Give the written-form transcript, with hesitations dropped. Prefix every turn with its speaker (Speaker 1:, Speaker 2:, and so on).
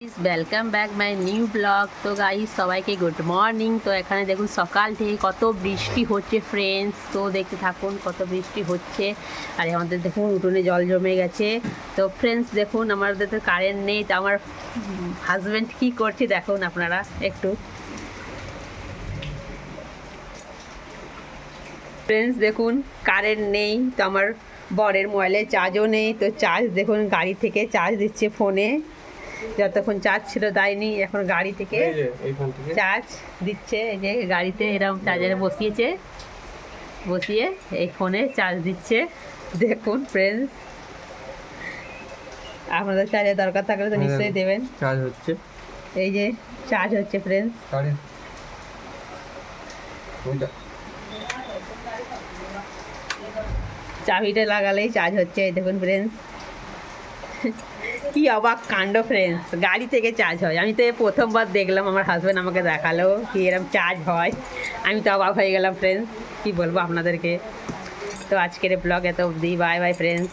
Speaker 1: Welcome back my new blog. তো guys সবাইকে good morning. তো এখানে দেখুন সকাল থেকে কত বৃষ্টি হচ্ছে ফ্রেন্ডস। তো দেখতে থাকুন কত বৃষ্টি হচ্ছে। আর আমাদের দেখুন উঠোনে জল জমে গেছে। তো ফ্রেন্ডস দেখুন আমাদের তো কারেন্ট নেই। তো আমার হাজব্যান্ড কী করছে দেখুন আপনারা একটু। ফ্রেন্ডস দেখুন কারেন্ট নেই, তো আমার বরের মোবাইলে চার্জও নেই। তো চার্জ দেখুন গাড়ি থেকে চার্জ দিচ্ছে ফোনে, যতক্ষণ চার্জ ছিল দেয়নি, এখন গাড়ি থেকে চার্জ দিচ্ছে। এই যে গাড়িতে এরকম চার্জারে বসিয়ে এই ফোনে চার্জ দিচ্ছে। দেখুন ফ্রেন্ডস, আপনাদের চার্জের দরকার থাকলে তো নিশ্চয়ই দেবেন।
Speaker 2: চার্জ হচ্ছে,
Speaker 1: এই যে চার্জ হচ্ছে ফ্রেন্ডস। চাবিটা লাগালেই চার্জ হচ্ছে। এই দেখুন ফ্রেন্ডস, কি অবাক কাণ্ড ফ্রেন্ডস, গাড়ি থেকে চার্জ হয়। আমি তো প্রথমবার দেখলাম, আমার হাজব্যান্ড আমাকে দেখালো কি এরকম চার্জ হয়। আমি তো অবাক হয়ে গেলাম ফ্রেন্ডস, কি বলবো আপনাদেরকে। তো আজকের ব্লগ এত অবধি, বাই বাই ফ্রেন্ডস।